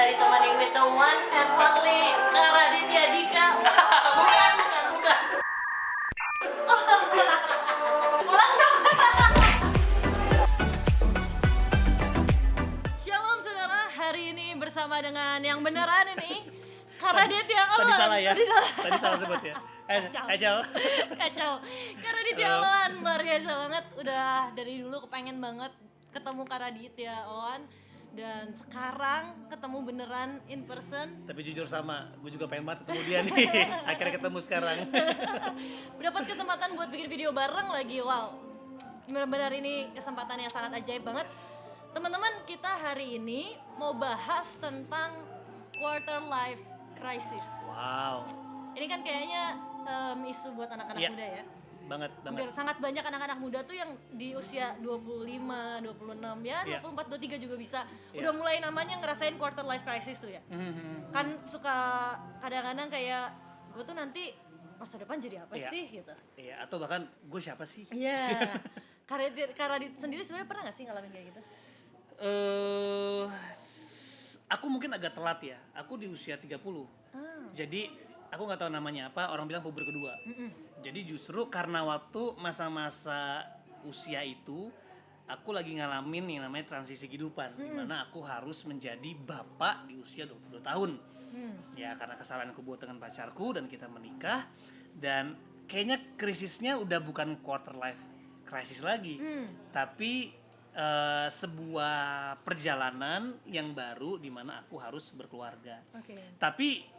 kita ditemani with the one and only Kak Raditya Dika. Bukan. Ulang dong. Shalom saudara, hari ini bersama dengan yang beneran ini Kak Raditya Oloan. Tadi salah ya? Tadi salah sebut ya? Kacau. Kak Raditya Oloan, luar biasa banget. Udah dari dulu kepengen banget ketemu Kak Raditya Oloan. Dan sekarang ketemu beneran in person. Tapi jujur sama, gue juga pengen banget ketemu dia nih. Akhirnya ketemu sekarang. Dapat kesempatan buat bikin video bareng lagi, wow. Benar-benar ini kesempatan yang sangat ajaib banget. Teman-teman, kita hari ini mau bahas tentang quarter life crisis. Wow. Ini kan kayaknya isu buat anak-anak muda ya. Banget. Sangat banyak anak-anak muda tuh yang di usia 25, 26 ya, 24, 23 juga bisa udah mulai namanya ngerasain quarter life crisis tuh ya. Kan suka kadang-kadang kayak gue tuh nanti masa depan jadi apa sih gitu. Iya, atau bahkan gue siapa sih? Iya. Kak Radit sendiri sebenarnya pernah gak sih ngalamin kayak gitu? Aku mungkin agak telat ya. Aku di usia 30. Jadi aku nggak tahu namanya apa, orang bilang puber kedua. Jadi justru karena waktu masa-masa usia itu aku lagi ngalamin yang namanya transisi kehidupan, dimana aku harus menjadi bapak di usia 22 tahun. Ya karena kesalahan aku buat dengan pacarku dan kita menikah, dan kayaknya krisisnya udah bukan quarter life crisis lagi, tapi sebuah perjalanan yang baru dimana aku harus berkeluarga. Tapi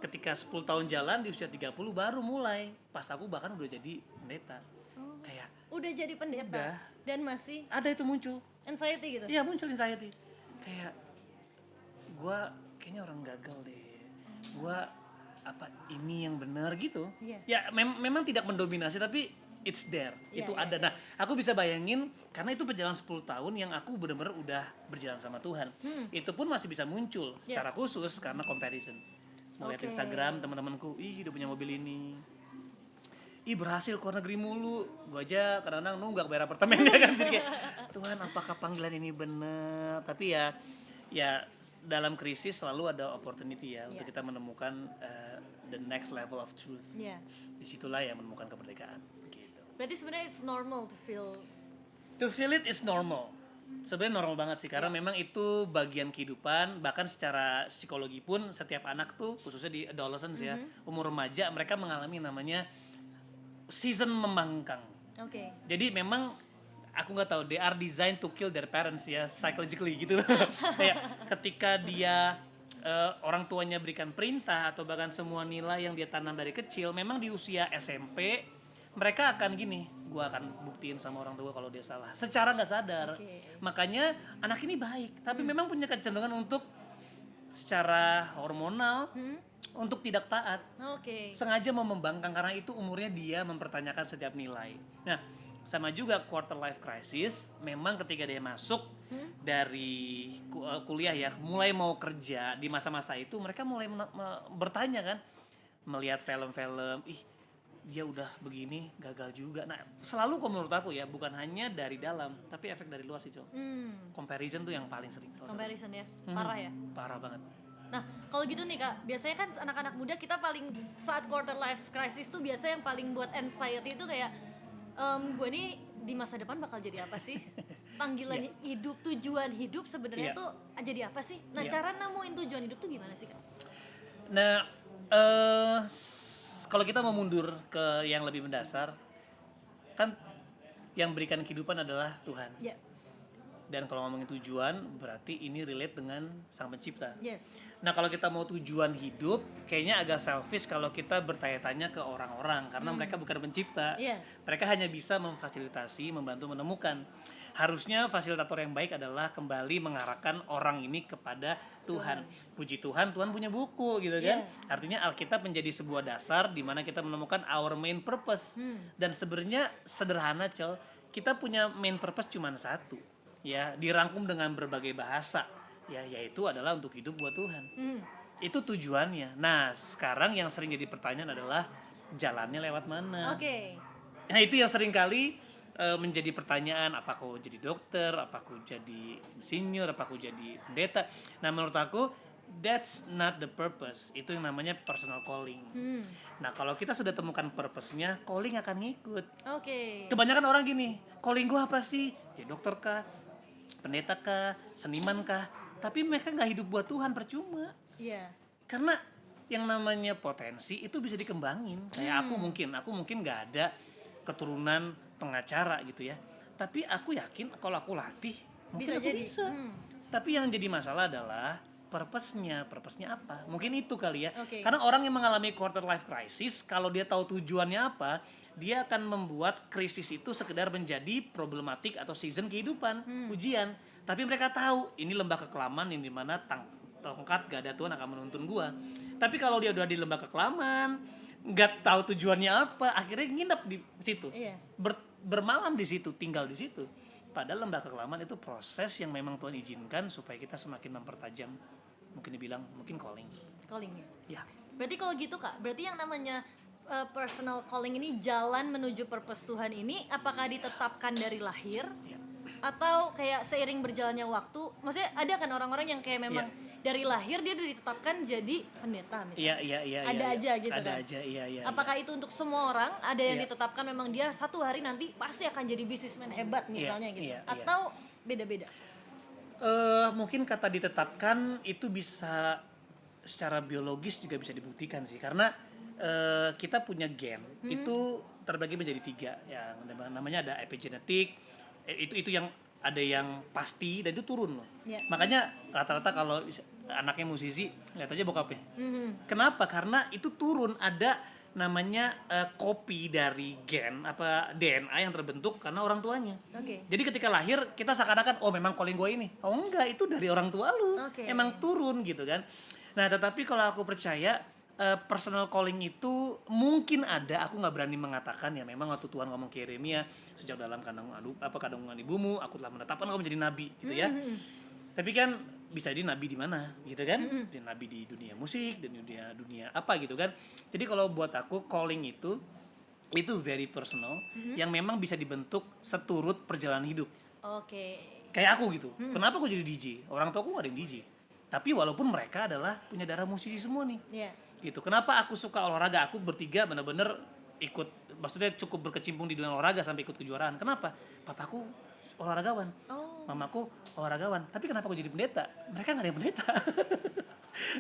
ketika 10 tahun jalan di usia 30 baru mulai, pas aku bahkan udah jadi pendeta. Kayak udah jadi pendeta udah. Dan masih ada itu muncul anxiety gitu. Iya, muncul anxiety. Kayak gua kayaknya orang gagal deh. Gua apa ini yang benar gitu. Ya memang tidak mendominasi tapi it's there. Itu ada. Nah, aku bisa bayangin karena itu perjalanan 10 tahun yang aku benar-benar udah berjalan sama Tuhan. Itu pun masih bisa muncul secara khusus karena comparison. Melihat Instagram teman-temanku, ih udah punya mobil ini, ih berhasil keluar negeri mulu, gue aja kadang-kadang nunggak bayar apartemennya kan. Jadi kayak, Tuhan apakah panggilan ini benar? Tapi ya dalam krisis selalu ada opportunity ya untuk kita menemukan the next level of truth. Disitulah ya menemukan kemerdekaan. Gitu. Berarti sebenarnya it's normal to feel it is normal. Sebenarnya normal banget sih karena memang itu bagian kehidupan. Bahkan secara psikologi pun setiap anak tuh khususnya di adolescence ya, umur remaja, mereka mengalami namanya season membangkang. Jadi memang aku nggak tahu, they are designed to kill their parents ya, psychologically gitu loh. Kayak ketika dia orang tuanya berikan perintah atau bahkan semua nilai yang dia tanam dari kecil, memang di usia SMP mereka akan gini, gue akan buktiin sama orang tua kalau dia salah, secara nggak sadar. Makanya anak ini baik, tapi memang punya kecenderungan untuk secara hormonal untuk tidak taat. Sengaja mau membangkang karena itu umurnya dia mempertanyakan setiap nilai. Nah, sama juga quarter life crisis, memang ketika dia masuk dari kuliah ya, mulai mau kerja di masa-masa itu, mereka mulai bertanya kan, melihat film-film, ih dia udah begini gagal juga. Nah selalu kalau menurut aku ya, bukan hanya dari dalam tapi efek dari luar sih Col. Comparison tuh yang paling sering. Comparison ya, parah ya? Parah banget. Nah kalau gitu nih Kak, biasanya kan anak-anak muda kita paling saat quarter life crisis tuh biasanya yang paling buat anxiety itu kayak gue nih di masa depan bakal jadi apa sih? Panggilan hidup, tujuan hidup sebenarnya tuh jadi apa sih? Nah cara nemuin tujuan hidup tuh gimana sih Kak? Nah kalau kita mau mundur ke yang lebih mendasar, kan yang berikan kehidupan adalah Tuhan. Dan kalau ngomongin tujuan, berarti ini relate dengan Sang Pencipta. Nah kalau kita mau tujuan hidup, kayaknya agak selfish kalau kita bertanya-tanya ke orang-orang, karena mereka bukan pencipta. Mereka hanya bisa memfasilitasi, membantu menemukan. Harusnya fasilitator yang baik adalah kembali mengarahkan orang ini kepada Tuhan. Puji Tuhan, Tuhan punya buku gitu kan. Artinya Alkitab menjadi sebuah dasar di mana kita menemukan our main purpose. Dan sebenarnya sederhana Cel, kita punya main purpose cuma satu. Ya, dirangkum dengan berbagai bahasa. Ya, yaitu adalah untuk hidup buat Tuhan. Itu tujuannya. Nah, sekarang yang sering jadi pertanyaan adalah jalannya lewat mana? Nah, itu yang sering kali menjadi pertanyaan, apa aku jadi dokter, apa aku jadi insinyur, apa aku jadi pendeta. Nah menurut aku that's not the purpose. Itu yang namanya personal calling. Nah, kalau kita sudah temukan purpose-nya, calling akan ngikut. Oke. Kebanyakan orang gini, calling gue apa sih? Jadi dokter kah? Pendeta kah? Seniman kah? Tapi mereka nggak hidup buat Tuhan, percuma. Iya. Karena yang namanya potensi itu bisa dikembangin. Kayak aku mungkin nggak ada keturunan pengacara gitu ya. Tapi aku yakin kalau aku latih, mungkin Bisa aku jadi. bisa. Tapi yang jadi masalah adalah purpose-nya apa? Mungkin itu kali ya. Oke. Karena orang yang mengalami quarter life crisis, kalau dia tahu tujuannya apa, dia akan membuat krisis itu sekedar menjadi problematik atau season kehidupan, ujian. Tapi mereka tahu ini lembah kekelaman yang dimana tongkat gak ada Tuhan akan menuntun gua. Tapi kalau dia udah di lembah kekelaman, nggak tahu tujuannya apa, akhirnya nginep di situ, Iya. bermalam di situ, tinggal di situ. Padahal lembah kekelaman itu proses yang memang Tuhan izinkan supaya kita semakin mempertajam, mungkin dibilang, mungkin calling. Callingnya. Ya, Berarti kalau gitu Kak, berarti yang namanya personal calling ini, jalan menuju purpose Tuhan ini, apakah ditetapkan dari lahir? ya. Atau kayak seiring berjalannya waktu? Maksudnya ada kan orang-orang yang kayak memang dari lahir dia udah ditetapkan jadi pendeta misalnya. Iya. Ada iya. aja gitu Ada kan? aja, iya. Apakah itu untuk semua orang? Ada yang Iya. ditetapkan memang dia satu hari nanti pasti akan jadi bisnismen hebat misalnya gitu? iya. Atau beda-beda? Mungkin kata ditetapkan itu bisa secara biologis juga bisa dibuktikan sih, karena kita punya gen itu terbagi menjadi 3 yang namanya ada epigenetik, itu yang ada yang pasti dan itu turun loh. Iya. Makanya rata-rata kalau anaknya musisi lihat aja bokapnya. Mhm. Kenapa? Karena itu turun, ada namanya kopi dari gen apa DNA yang terbentuk karena orang tuanya. Oke. Jadi ketika lahir kita seakan-akan oh memang calling gue ini. Oh enggak, itu dari orang tua lu. Oke. Emang turun gitu kan. Nah, tetapi kalau aku percaya personal calling itu mungkin ada, aku nggak berani mengatakan ya, memang waktu Tuhan ngomong ke Yeremia, sejak dalam kandungan ibumu aku telah menetapkan kamu menjadi nabi gitu ya. Tapi kan bisa jadi nabi di mana gitu kan? Jadi nabi di dunia musik dan dunia apa gitu kan. Jadi kalau buat aku calling itu very personal, yang memang bisa dibentuk seturut perjalanan hidup. Oke. Kayak aku gitu. Kenapa aku jadi DJ? Orang tua aku gak ada yang DJ. Tapi walaupun mereka adalah punya darah musisi semua nih. Iya. Gitu. Kenapa aku suka olahraga? Aku bertiga bener-bener ikut, maksudnya cukup berkecimpung di dunia olahraga sampai ikut kejuaraan. Kenapa? Papaku olahragawan. Oh. Mamaku olahragawan. Tapi kenapa aku jadi pendeta? Mereka gak ada yang pendeta.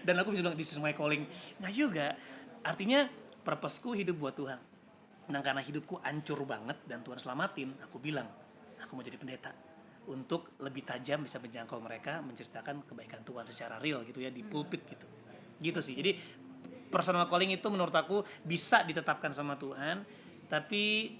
Dan aku bisa bilang, this is my calling. Nggak juga. Artinya, purpose-ku hidup buat Tuhan. Dan karena hidupku hancur banget dan Tuhan selamatin, aku bilang, aku mau jadi pendeta. Untuk lebih tajam bisa menjangkau mereka, menceritakan kebaikan Tuhan secara real gitu ya, di pulpit gitu. Gitu sih. Jadi, personal calling itu menurut aku bisa ditetapkan sama Tuhan, tapi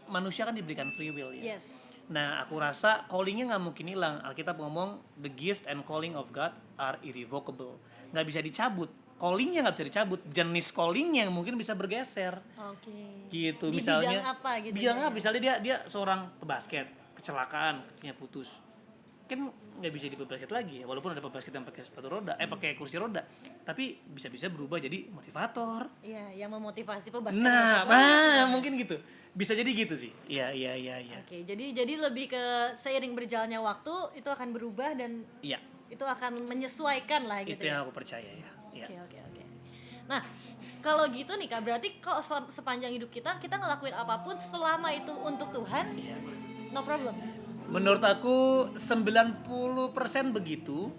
manusia kan diberikan free will ya. Yes. Nah, aku rasa callingnya nggak mungkin hilang. Alkitab ngomong the gift and calling of God are irrevocable. Nggak bisa dicabut. Callingnya nggak bisa dicabut. Jenis callingnya yang mungkin bisa bergeser. Oke. Gitu. Di Misalnya bidang apa gitu? bidang ya? apa? Misalnya dia seorang pebasket, kecelakaan, kakinya putus. Kan nggak bisa di pebasket lagi ya. Walaupun ada pebasket yang pakai sepatu roda, pakai kursi roda. Tapi bisa-bisa berubah jadi motivator. Iya, yang memotivasi pebasket. Nah, mungkin gitu. Bisa jadi gitu sih. Iya. Oke, jadi lebih ke seiring berjalannya waktu itu akan berubah dan Iya. itu akan menyesuaikan lah gitu Itu ya. yang aku percaya ya. Iya. Oke. Nah, kalau gitu nih Kak, berarti kalau sepanjang hidup kita ngelakuin apapun selama itu untuk Tuhan, Iya. no problem. Menurut aku 90% begitu,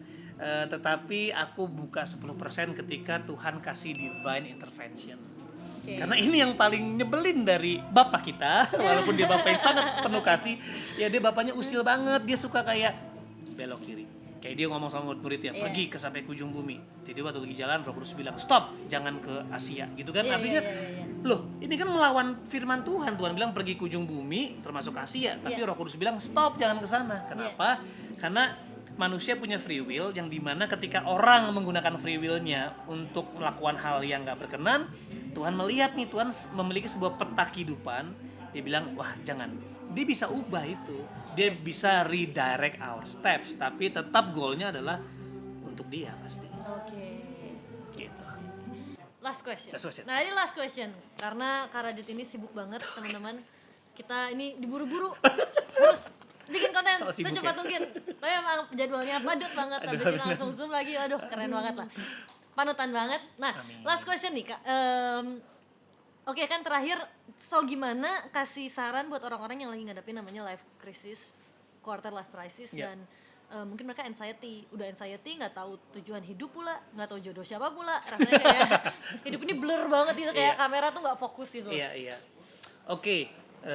tetapi aku buka 10% ketika Tuhan kasih divine intervention. Oke. Karena ini yang paling nyebelin dari bapak kita, walaupun dia bapak yang sangat penuh kasih, ya dia bapaknya usil banget, dia suka kayak belok kiri. Kayak dia ngomong sama murid-muridnya, Iya. pergi ke sampai ke ujung bumi. Jadi waktu lagi jalan, Roh Kudus bilang, stop, jangan ke Asia, gitu kan? Iya, Artinya, iya. loh, ini kan melawan firman Tuhan. Tuhan bilang pergi ke ujung bumi, termasuk Asia. Tapi Iya. Roh Kudus bilang, stop, jangan ke sana. Kenapa? Karena manusia punya free will, yang dimana ketika orang menggunakan free will-nya untuk melakukan hal yang gak berkenan, Tuhan melihat nih, Tuhan memiliki sebuah peta kehidupan. Dia bilang, wah jangan. Dia bisa ubah itu. Dia bisa redirect our steps. Tapi tetap goalnya adalah untuk dia pasti. Oke. Gitu. Last question. Last question. Nah, ini last question karena Kak Radit ini sibuk banget teman-teman. Kita ini diburu-buru harus bikin konten So sibuk secepat ya. mungkin. Tapi emang jadwalnya padat banget, habis ini langsung Zoom lagi, aduh keren banget lah. Panutan banget. Nah, Amin. last question nih Kak. Oke kan terakhir, so gimana kasih saran buat orang-orang yang lagi ngadepin namanya life crisis, quarter life crisis Yeah. dan mungkin mereka anxiety, udah anxiety nggak tahu tujuan hidup pula, nggak tahu jodoh siapa pula, rasanya kayak hidup ini blur banget gitu, kayak Iya. kamera tuh nggak fokus gitu. Iya. Oke,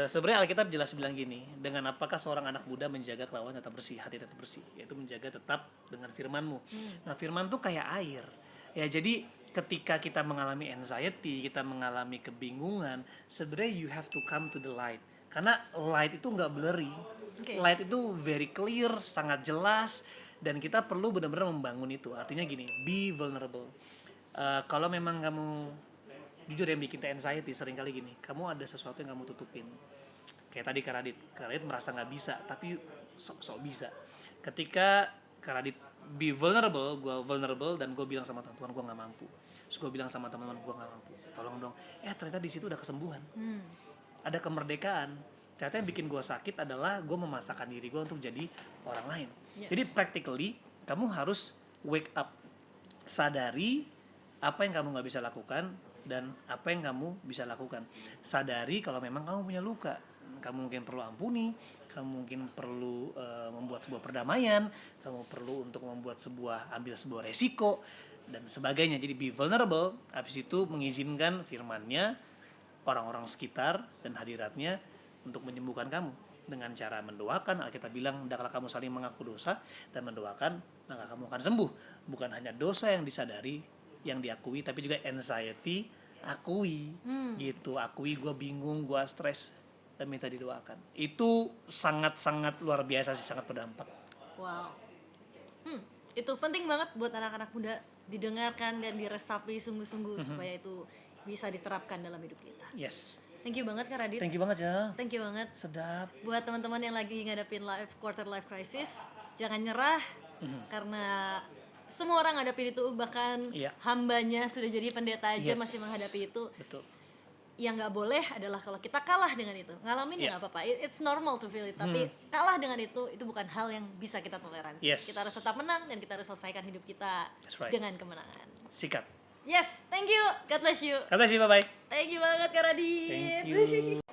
sebenarnya Alkitab jelas bilang gini, dengan apakah seorang anak muda menjaga kelakuan tetap bersih, hati tetap bersih, yaitu menjaga tetap dengan firman-Mu. Nah, firman tuh kayak air. Ya, jadi ketika kita mengalami anxiety, kita mengalami kebingungan, sebenarnya you have to come to the light. Karena light itu nggak blurry. Oke. Light itu very clear, sangat jelas, dan kita perlu benar-benar membangun itu. Artinya gini, be vulnerable. Kalau memang kamu jujur yang bikin anxiety seringkali gini, kamu ada sesuatu yang kamu tutupin. Kayak tadi Karadit merasa nggak bisa, tapi sok bisa. Ketika Karadit be vulnerable, gue vulnerable dan gue bilang sama Tuhan gue nggak mampu. Terus gue bilang sama teman-teman gue nggak mampu, tolong dong. Ternyata di situ ada kesembuhan, ada kemerdekaan. Ternyata yang bikin gue sakit adalah gue memaksakan diri gue untuk jadi orang lain. Yeah. Jadi practically kamu harus wake up, sadari apa yang kamu nggak bisa lakukan dan apa yang kamu bisa lakukan. Sadari kalau memang kamu punya luka, kamu mungkin perlu ampuni, kamu mungkin perlu membuat sebuah perdamaian, kamu perlu untuk ambil sebuah resiko dan sebagainya. Jadi be vulnerable, habis itu mengizinkan firman-Nya, orang-orang sekitar dan hadiratnya untuk menyembuhkan kamu dengan cara mendoakan. Alkitab bilang, hendaklah kamu saling mengaku dosa dan mendoakan, maka kamu akan sembuh. Bukan hanya dosa yang disadari, yang diakui, tapi juga anxiety akui. Gitu, akui gue bingung, gue stres, dan minta didoakan. Itu sangat-sangat luar biasa sih, sangat berdampak. Wow. Itu penting banget buat anak-anak muda didengarkan dan diresapi sungguh-sungguh supaya itu bisa diterapkan dalam hidup kita. Yes. Thank you banget Kak Radit. Thank you banget ya. Thank you banget. Sedap. Buat teman-teman yang lagi ngadepin quarter life crisis, jangan nyerah karena semua orang ngadepin itu, bahkan Iya. hambanya sudah jadi pendeta aja Yes. masih menghadapi itu. Betul. Yang nggak boleh adalah kalau kita kalah dengan itu, ngalamin ya Iya. nggak apa-apa, it's normal to feel it, tapi kalah dengan itu bukan hal yang bisa kita toleransi. Yes. Kita harus tetap menang dan kita harus selesaikan hidup kita That's right. dengan kemenangan. Sikat. Yes, thank you, God bless you. Kata sih, bye-bye. Thank you banget Kak Radit. Thank you.